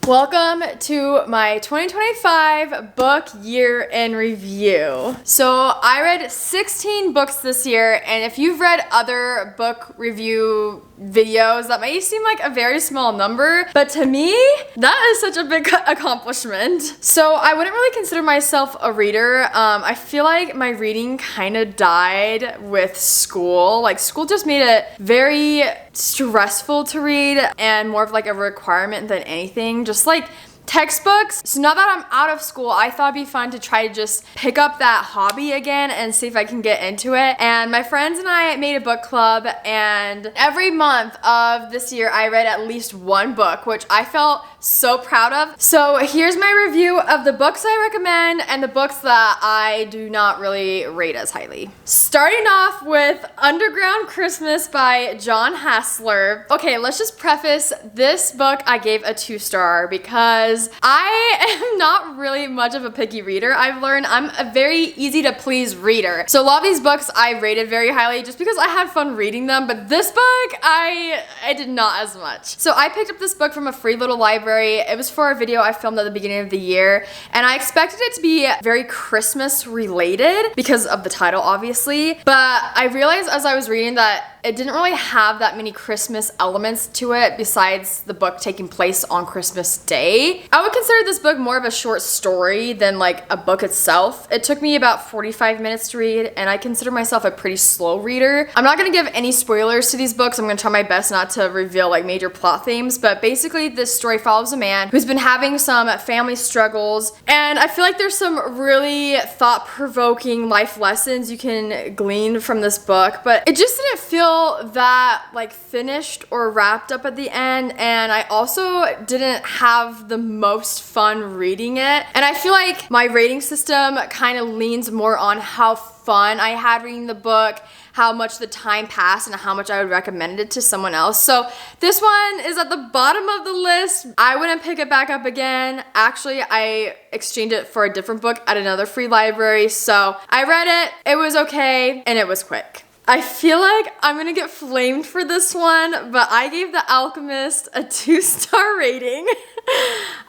Welcome to my 2025 book year in review. So I read 16 books this year, and if you've read other book review videos, that may seem like a very small number, but to me, that is such a big accomplishment. So I wouldn't really consider myself a reader. I feel like my reading kind of died with school. Like, school just made it very stressful to read and more of like a requirement than anything. Just like textbooks. So now that I'm out of school, I thought it'd be fun to try to just pick up that hobby again and see if I can get into it. And my friends and I made a book club, and every month of this year I read at least one book, which I felt so proud of. So here's my review of the books I recommend and the books that I do not really rate as highly. Starting off with Underground Christmas by John Hassler. Okay, let's just preface this book I gave a 2-star because I am not really much of a picky reader. I've learned I'm a very easy to please reader. So a lot of these books I rated very highly just because I had fun reading them, but this book I did not as much. So I picked up this book from a free little library. It was for a video I filmed at the beginning of the year, and I expected it to be very Christmas related because of the title, obviously, but I realized as I was reading that it didn't really have that many Christmas elements to it besides the book taking place on Christmas Day. I would consider this book more of a short story than like a book itself. It took me about 45 minutes to read, and I consider myself a pretty slow reader. I'm not gonna give any spoilers to these books. I'm gonna try my best not to reveal like major plot themes, but basically this story follows a man who's been having some family struggles, and I feel like there's some really thought-provoking life lessons you can glean from this book, but it just didn't feel that like finished or wrapped up at the end, and I also didn't have the most fun reading it. And I feel like my rating system kind of leans more on how fun I had reading the book, how much the time passed, and how much I would recommend it to someone else. So this one is at the bottom of the list. I wouldn't pick it back up again. Actually, I exchanged it for a different book at another free library. So I read it, it was okay, and it was quick. I feel like I'm gonna get flamed for this one, but I gave The Alchemist a 2-star rating.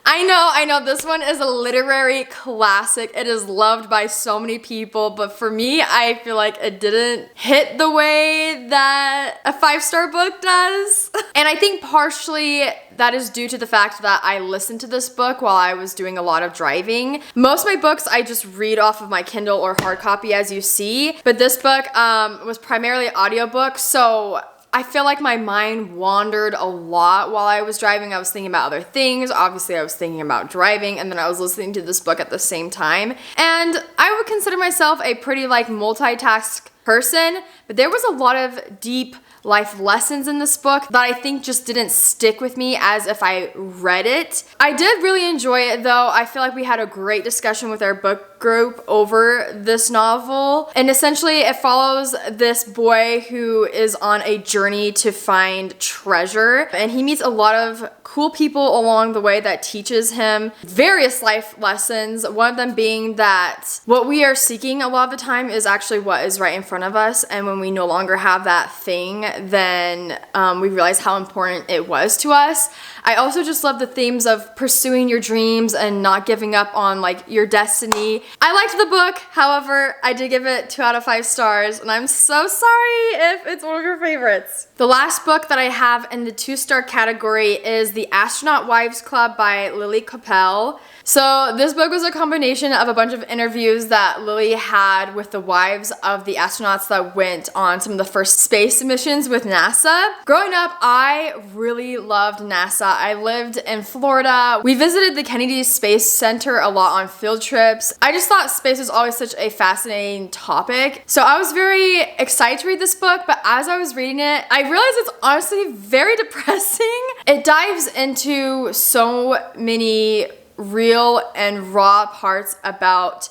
I know, this one is a literary classic. It is loved by so many people, but for me, I feel like it didn't hit the way that a 5-star book does. And I think partially that is due to the fact that I listened to this book while I was doing a lot of driving. Most of my books I just read off of my Kindle or hard copy, as you see, but this book was primarily audiobook, so I feel like my mind wandered a lot while I was driving. I was thinking about other things. Obviously, I was thinking about driving, and then I was listening to this book at the same time. And I would consider myself a pretty like multitask person, but there was a lot of deep life lessons in this book that I think just didn't stick with me as if I read it. I did really enjoy it though. I feel like we had a great discussion with our book group over this novel, and essentially it follows this boy who is on a journey to find treasure, and he meets a lot of cool people along the way that teaches him various life lessons, one of them being that what we are seeking a lot of the time is actually what is right in front of us, and when we no longer have that thing, then we realize how important it was to us. I also just love the themes of pursuing your dreams and not giving up on like your destiny. I liked the book, however, I did give it 2 out of 5 stars, and I'm so sorry if it's one of your favorites. The last book that I have in the 2-star category is The Astronaut Wives Club by Lily Coppell. So this book was a combination of a bunch of interviews that Lily had with the wives of the astronauts that went on some of the first space missions with NASA. Growing up, I really loved NASA. I lived in Florida. We visited the Kennedy Space Center a lot on field trips. I just thought space was always such a fascinating topic. So I was very excited to read this book, but as I was reading it, I realized it's honestly very depressing. It dives into so many real and raw parts about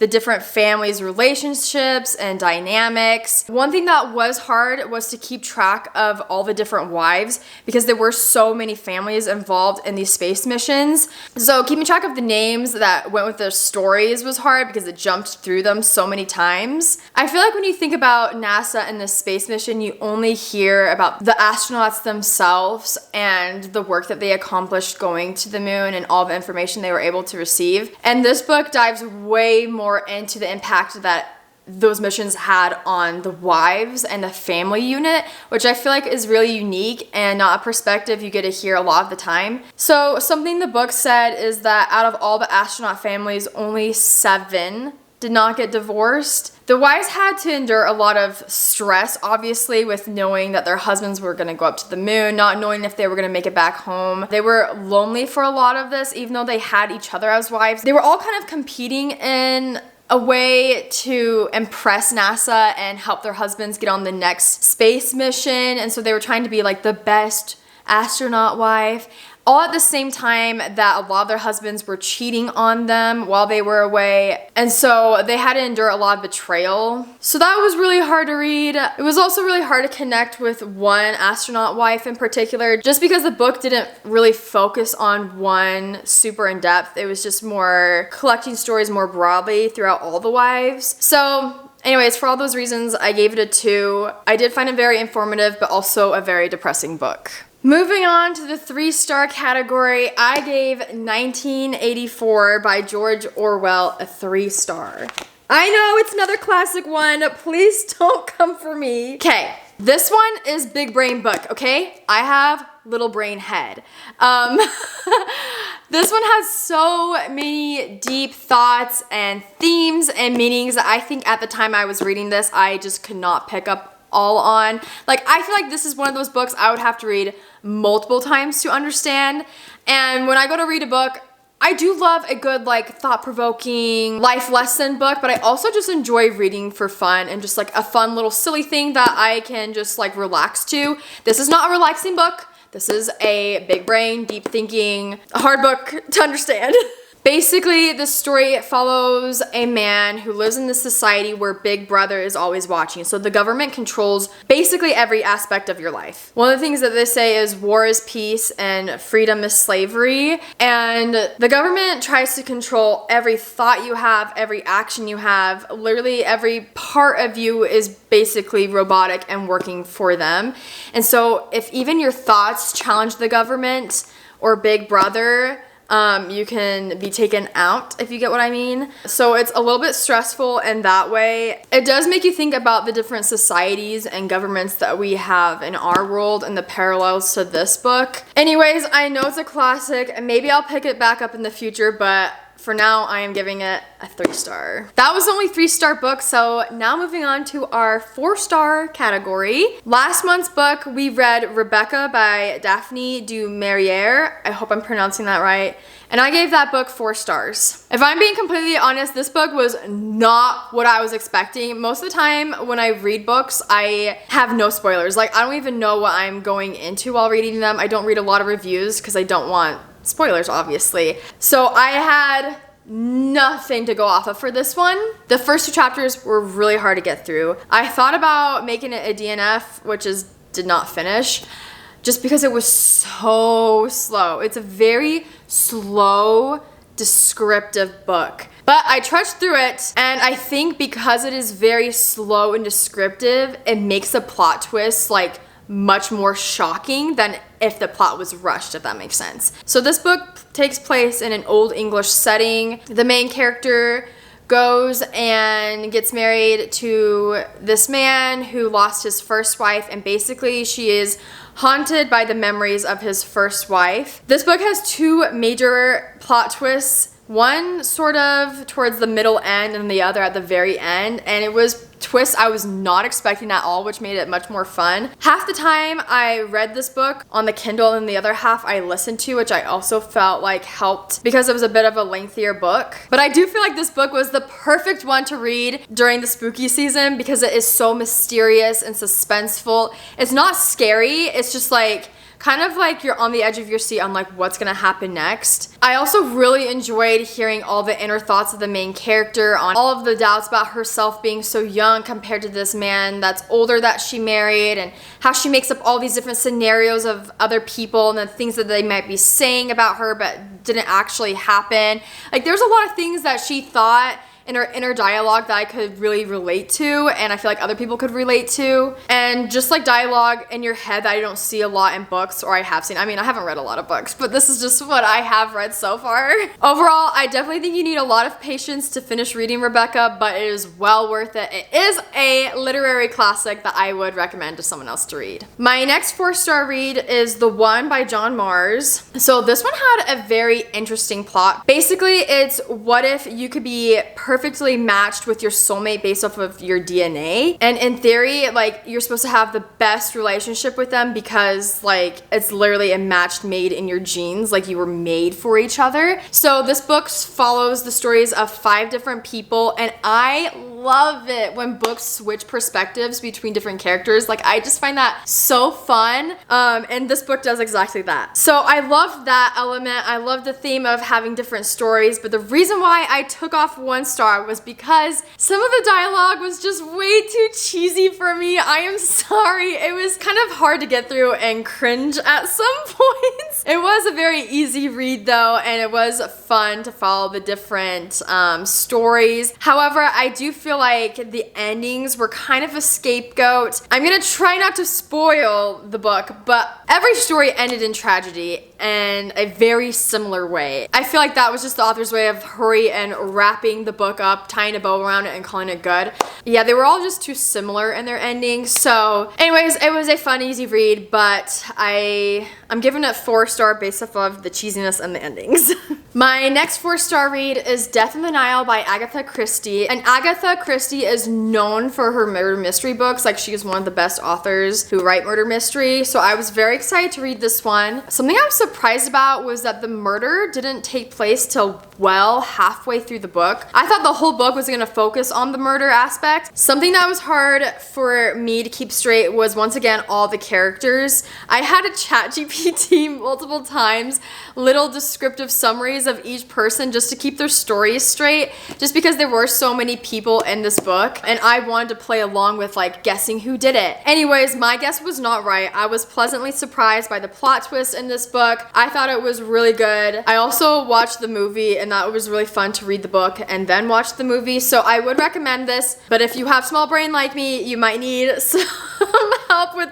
the different families' relationships and dynamics. One thing that was hard was to keep track of all the different wives because there were so many families involved in these space missions. So keeping track of the names that went with their stories was hard because it jumped through them so many times. I feel like when you think about NASA and this space mission, you only hear about the astronauts themselves and the work that they accomplished going to the moon and all the information they were able to receive. And this book dives way more into the impact that those missions had on the wives and the family unit, which I feel like is really unique and not a perspective you get to hear a lot of the time. So something the book said is that out of all the astronaut families, only 7 did not get divorced. The wives had to endure a lot of stress, obviously, with knowing that their husbands were gonna go up to the moon, not knowing if they were gonna make it back home. They were lonely for a lot of this, even though they had each other as wives. They were all kind of competing in a way to impress NASA and help their husbands get on the next space mission. And so they were trying to be like the best astronaut wife, all at the same time that a lot of their husbands were cheating on them while they were away. And so they had to endure a lot of betrayal. So that was really hard to read. It was also really hard to connect with one astronaut wife in particular, just because the book didn't really focus on one super in depth. It was just more collecting stories more broadly throughout all the wives. So anyways, for all those reasons, I gave it a 2. I did find it very informative, but also a very depressing book. Moving on to the 3-star category, I gave 1984 by George Orwell a 3-star. I know it's another classic one. Please don't come for me. Okay, this one is big brain book, okay? I have little brain head. This one has so many deep thoughts and themes and meanings that I think at the time I was reading this, I just could not pick up all on. Like, I feel like this is one of those books I would have to read multiple times to understand. And when I go to read a book, I do love a good, like, thought-provoking life lesson book, but I also just enjoy reading for fun and just like a fun little silly thing that I can just like relax to. This is not a relaxing book. This is a big brain, deep thinking, hard book to understand. Basically, this story follows a man who lives in this society where Big Brother is always watching. So the government controls basically every aspect of your life. One of the things that they say is war is peace and freedom is slavery. And the government tries to control every thought you have, every action you have. Literally every part of you is basically robotic and working for them. And so if even your thoughts challenge the government or Big Brother, you can be taken out, if you get what I mean. So it's a little bit stressful in that way. It does make you think about the different societies and governments that we have in our world and the parallels to this book. Anyways, I know it's a classic and maybe I'll pick it back up in the future, but for now, I am giving it a 3-star. That was only 3-star book, so now moving on to our 4-star category. Last month's book, we read Rebecca by Daphne du Maurier. I hope I'm pronouncing that right. And I gave that book 4 stars. If I'm being completely honest, this book was not what I was expecting. Most of the time when I read books, I have no spoilers. Like, I don't even know what I'm going into while reading them. I don't read a lot of reviews because I don't want spoilers, obviously. So I had nothing to go off of for this one. The first 2 chapters were really hard to get through. I thought about making it a DNF, which did not finish, just because it was so slow. It's a very slow, descriptive book. But I trudged through it, and I think because it is very slow and descriptive, it makes the plot twist like much more shocking than if the plot was rushed, if that makes sense. So this book takes place in an old English setting. The main character goes and gets married to this man who lost his first wife, and basically she is haunted by the memories of his first wife. This book has 2 major plot twists, one sort of towards the middle end and the other at the very end, and it was twists I was not expecting at all, which made it much more fun. Half the time I read this book on the Kindle and the other half I listened to, which I also felt like helped because it was a bit of a lengthier book. But I do feel like this book was the perfect one to read during the spooky season because it is so mysterious and suspenseful. It's not scary, it's just like kind of like you're on the edge of your seat on like what's gonna happen next. I also really enjoyed hearing all the inner thoughts of the main character on all of the doubts about herself being so young compared to this man that's older that she married, and how she makes up all these different scenarios of other people and the things that they might be saying about her but didn't actually happen. Like there's a lot of things that she thought in her inner dialogue that I could really relate to, and I feel like other people could relate to. And just like dialogue in your head that I don't see a lot in books, or I have seen. I mean, I haven't read a lot of books, but this is just what I have read so far. Overall, I definitely think you need a lot of patience to finish reading Rebecca, but it is well worth it. It is a literary classic that I would recommend to someone else to read. My next 4-star read is The One by John Mars. So this one had a very interesting plot. Basically, it's what if you could be perfectly matched with your soulmate based off of your DNA, and in theory like you're supposed to have the best relationship with them because like it's literally a match made in your genes, like you were made for each other. So this book follows the stories of 5 different people, and I love it when books switch perspectives between different characters. Like I just find that so fun, and this book does exactly that. So I love that element. I love the theme of having different stories, but the reason why I took off 1 star was because some of the dialogue was just way too cheesy for me. I am sorry. It was kind of hard to get through and cringe at some points. It was a very easy read though, and it was fun to follow the different stories. However, I do feel like the endings were kind of a scapegoat. I'm gonna try not to spoil the book, but every story ended in tragedy in a very similar way. I feel like that was just the author's way of hurry and wrapping the book up, tying a bow around it and calling it good. Yeah, they were all just too similar in their endings. So anyways, it was a fun, easy read, but I'm giving it 4-star based off of the cheesiness and the endings. My next 4-star read is Death in the Nile by Agatha Christie. And Agatha Christie is known for her murder mystery books. Like she is one of the best authors who write murder mystery. So I was very excited to read this one. Something I was surprised about was that the murder didn't take place till well halfway through the book. I thought the whole book was gonna focus on the murder aspect. Something that was hard for me to keep straight was once again all the characters. I had to chat GPT multiple times little descriptive summaries of each person just to keep their stories straight, just because there were so many people in this book and I wanted to play along with like guessing who did it. Anyways, my guess was not right. I was pleasantly surprised by the plot twist in this book. I thought it was really good. I also watched the movie and that was really fun to read the book and then watch the movie, so I would recommend this. But if you have small brain like me, you might need some help with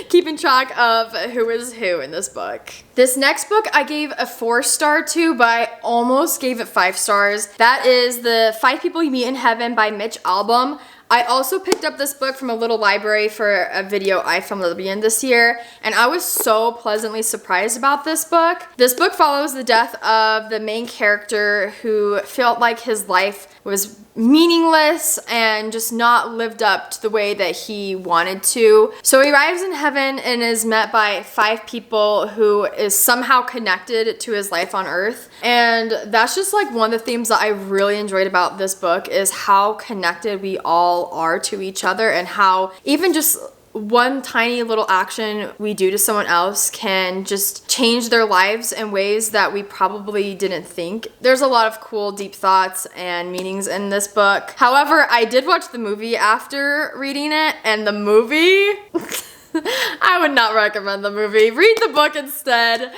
keeping track of who is who in this book. This next book I gave a 4-star to, but I almost gave it 5 stars. That is The 5 People You Meet in Heaven by Mitch Albom. I also picked up this book from a little library for a video I filmed at the beginning this year, and I was so pleasantly surprised about this book. This book follows the death of the main character who felt like his life was meaningless and just not lived up to the way that he wanted to. So he arrives in heaven and is met by 5 people who is somehow connected to his life on earth. And that's just like one of the themes that I really enjoyed about this book, is how connected we all are to each other, and how even just one tiny little action we do to someone else can just change their lives in ways that we probably didn't think. There's a lot of cool, deep thoughts and meanings in this book. However, I did watch the movie after reading it, and the movie I would not recommend the movie. Read the book instead.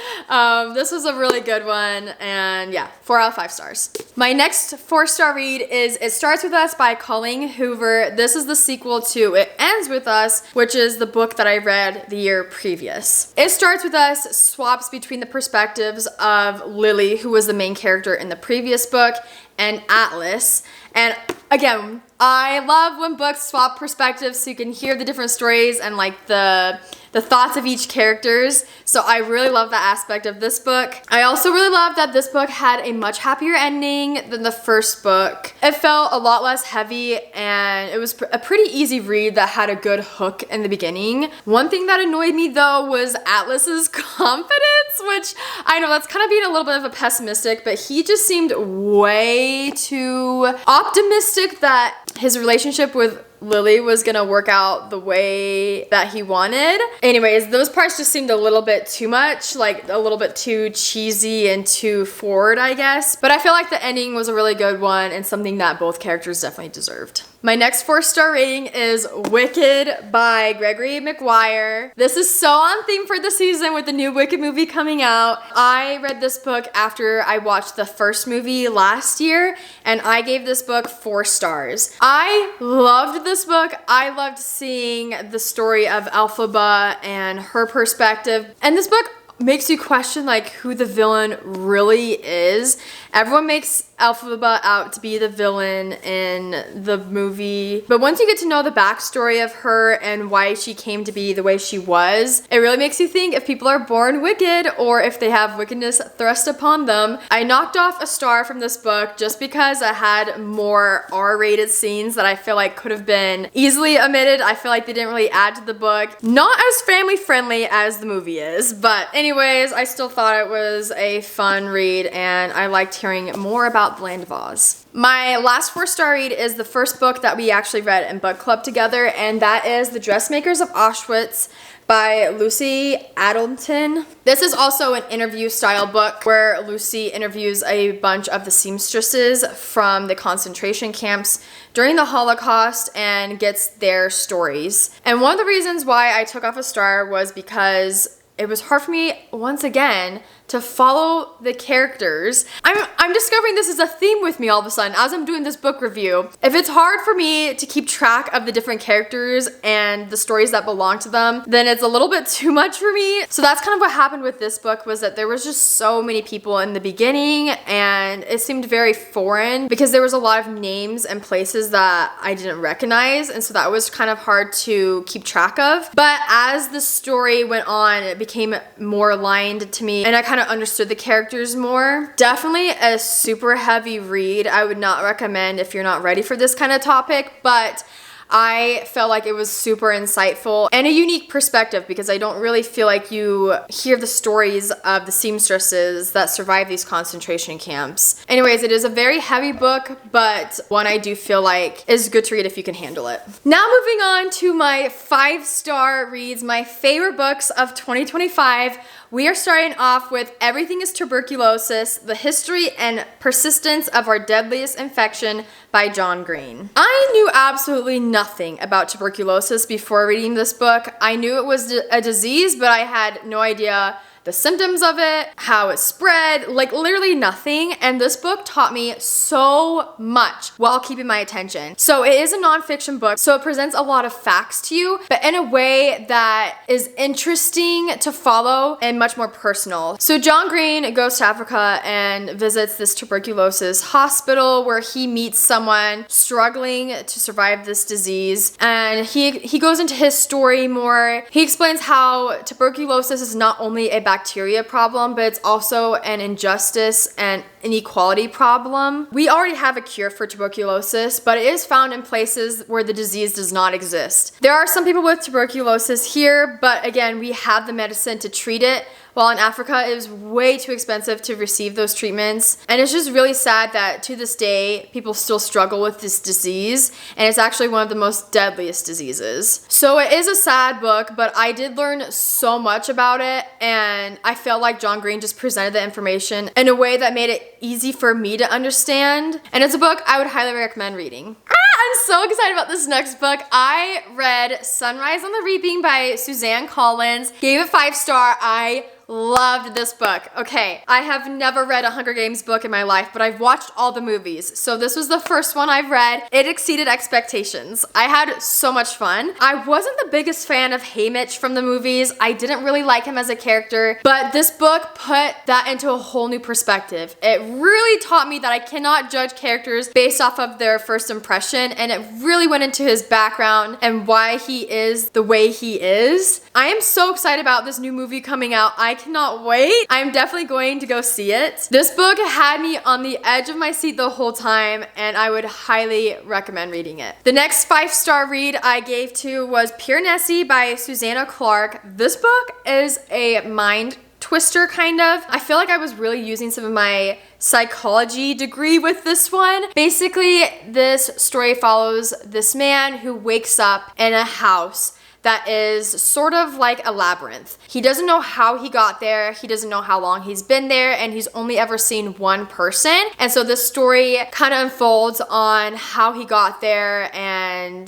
This was a really good one, and yeah, 4 out of 5 stars. My next 4-star read is It Starts With Us by Colleen Hoover. This is the sequel to It Ends With Us, which is the book that I read the year previous. It Starts With Us swaps between the perspectives of Lily, who was the main character in the previous book, and Atlas. And again, I love when books swap perspectives so you can hear the different stories and like the thoughts of each characters. So I really love that aspect of this book. I also really love that this book had a much happier ending than the first book. It felt a lot less heavy, and it was a pretty easy read that had a good hook in the beginning. One thing that annoyed me though was Atlas's confidence, which I know that's kind of being a little bit of a pessimistic, but he just seemed way too optimistic that his relationship with Lily was gonna work out the way that he wanted. Anyways, those parts just seemed a little bit too much, like a little bit too cheesy and too forward, I guess. But I feel like the ending was a really good one and something that both characters definitely deserved. My next 4-star rating is Wicked by Gregory Maguire. This is so on theme for the season with the new Wicked movie coming out. I read this book after I watched the first movie last year, and I gave this book 4 stars. I loved this book. I loved seeing the story of Elphaba and her perspective. And this book makes you question like who the villain really is. Everyone makes Elphaba out to be the villain in the movie, but once you get to know the backstory of her and why she came to be the way she was, it really makes you think if people are born wicked or if they have wickedness thrust upon them. I knocked off a star from this book just because it had more R-rated scenes that I feel like could have been easily omitted. I feel like they didn't really add to the book. Not as family friendly as the movie is, but anyways, I still thought it was a fun read and I liked hearing more about the Land of Oz. My last 4-star read is the first book that we actually read in book club together, and that is The Dressmakers of Auschwitz by Lucy Addington. This is also an interview style book where Lucy interviews a bunch of the seamstresses from the concentration camps during the Holocaust and gets their stories. And one of the reasons why I took off a star was because it was hard for me, once again, to follow the characters. I'm discovering this is a theme with me all of a sudden as I'm doing this book review. If it's hard for me to keep track of the different characters and the stories that belong to them, then it's a little bit too much for me. So that's kind of what happened with this book, was that there was just so many people in the beginning and it seemed very foreign because there was a lot of names and places that I didn't recognize, and so that was kind of hard to keep track of. But as the story went on, it became more aligned to me and I kind of understood the characters more. Definitely a super heavy read. I would not recommend if you're not ready for this kind of topic, but I felt like it was super insightful and a unique perspective because I don't really feel like you hear the stories of the seamstresses that survived these concentration camps. Anyways, it is a very heavy book, but one I do feel like is good to read if you can handle it. Now moving on to my 5-star reads, my favorite books of 2025. We are starting off with Everything is Tuberculosis, The History and Persistence of Our Deadliest Infection by John Green. I knew absolutely nothing about tuberculosis before reading this book. I knew it was a disease, but I had no idea the symptoms of it, how it spread, like literally nothing. And this book taught me so much while keeping my attention. So it is a nonfiction book, so it presents a lot of facts to you, but in a way that is interesting to follow and much more personal. So John Green goes to Africa and visits this tuberculosis hospital where he meets someone struggling to survive this disease. And he goes into his story more. He explains how tuberculosis is not only a bacteria problem, but it's also an injustice and inequality problem. We already have a cure for tuberculosis, but it is found in places where the disease does not exist. There are some people with tuberculosis here, but again, we have the medicine to treat it. While in Africa, it was way too expensive to receive those treatments. And it's just really sad that to this day, people still struggle with this disease. And it's actually one of the most deadliest diseases. So it is a sad book, but I did learn so much about it. And I felt like John Green just presented the information in a way that made it easy for me to understand. And it's a book I would highly recommend reading. I'm so excited about this next book. I read Sunrise on the Reaping by Suzanne Collins. Gave it 5-star. I loved this book. Okay, I have never read a Hunger Games book in my life, but I've watched all the movies. So this was the first one I've read. It exceeded expectations. I had so much fun. I wasn't the biggest fan of Haymitch from the movies. I didn't really like him as a character, but this book put that into a whole new perspective. It really taught me that I cannot judge characters based off of their first impression, and it really went into his background and why he is the way he is. I am so excited about this new movie coming out. I cannot wait. I'm definitely going to go see it. This book had me on the edge of my seat the whole time, and I would highly recommend reading it. The next 5-star read I gave to was Pure Nessie by Susanna Clark. This book is a mind twister, kind of. I feel like I was really using some of my psychology degree with this one. Basically, this story follows this man who wakes up in a house that is sort of like a labyrinth. He doesn't know how he got there, he doesn't know how long he's been there, and he's only ever seen one person. And so this story kind of unfolds on how he got there, and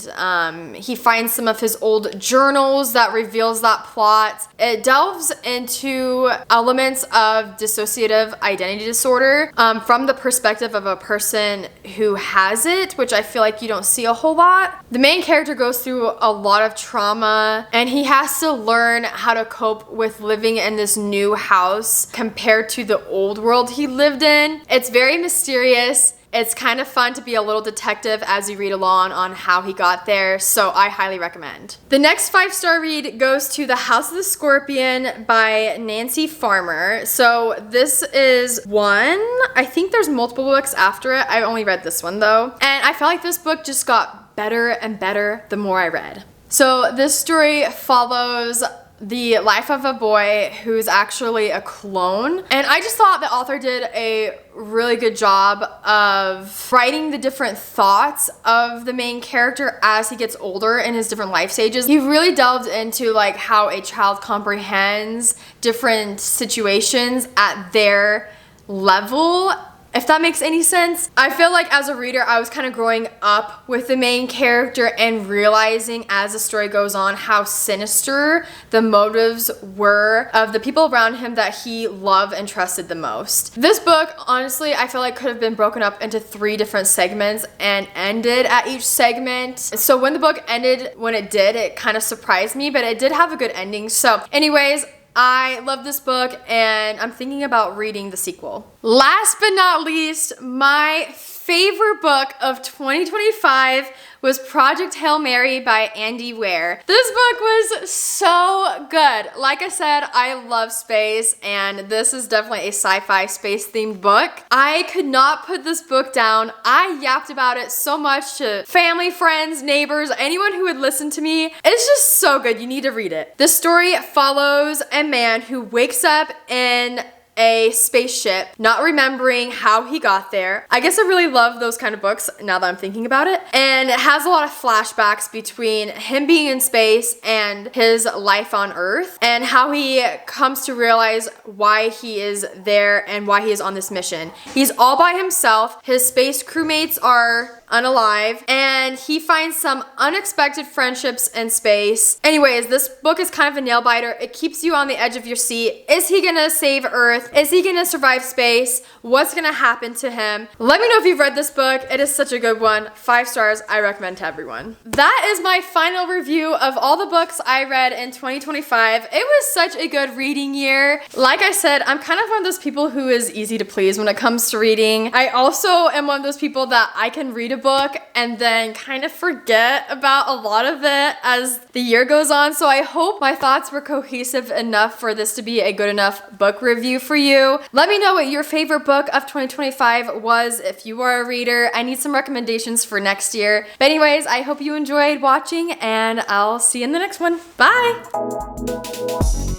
he finds some of his old journals that reveals that plot. It delves into elements of dissociative identity disorder from the perspective of a person who has it, which I feel like you don't see a whole lot. The main character goes through a lot of trauma, and he has to learn how to cope with living in this new house compared to the old world he lived in. It's very mysterious. It's kind of fun to be a little detective as you read along on how he got there, so I highly recommend. The next 5-star read goes to The House of the Scorpion by Nancy Farmer. So this is one, I think there's multiple books after it. I only read this one though. And I felt like this book just got better and better the more I read. So this story follows the life of a boy who's actually a clone. And I just thought the author did a really good job of writing the different thoughts of the main character as he gets older in his different life stages. He really delved into like how a child comprehends different situations at their level, if that makes any sense. I feel like as a reader, I was kind of growing up with the main character and realizing as the story goes on how sinister the motives were of the people around him that he loved and trusted the most. This book, honestly, I feel like could have been broken up into 3 different segments and ended at each segment. So when the book ended when it did, it kind of surprised me, but it did have a good ending. So anyways, I love this book and I'm thinking about reading the sequel. Last but not least, my favorite book of 2025 was Project Hail Mary by Andy Weir. This book was so good. Like I said, I love space, and this is definitely a sci-fi space themed book. I could not put this book down. I yapped about it so much to family, friends, neighbors, anyone who would listen to me. It's just so good. You need to read it. The story follows a man who wakes up in a spaceship, not remembering how he got there. I guess I really love those kind of books now that I'm thinking about it. And it has a lot of flashbacks between him being in space and his life on Earth, and how he comes to realize why he is there and why he is on this mission. He's all by himself. His space crewmates are unalive, and he finds some unexpected friendships in space. Anyways, this book is kind of a nail biter. It keeps you on the edge of your seat. Is he gonna save Earth? Is he gonna survive space? What's gonna happen to him? Let me know if you've read this book. It is such a good one. 5 stars, I recommend to everyone. That is my final review of all the books I read in 2025. It was such a good reading year. Like I said, I'm kind of one of those people who is easy to please when it comes to reading. I also am one of those people that I can read a book and then kind of forget about a lot of it as the year goes on. So I hope my thoughts were cohesive enough for this to be a good enough book review for you. Let me know what your favorite book of 2025 was if you are a reader. I need some recommendations for next year. But anyways, I hope you enjoyed watching, and I'll see you in the next one. Bye!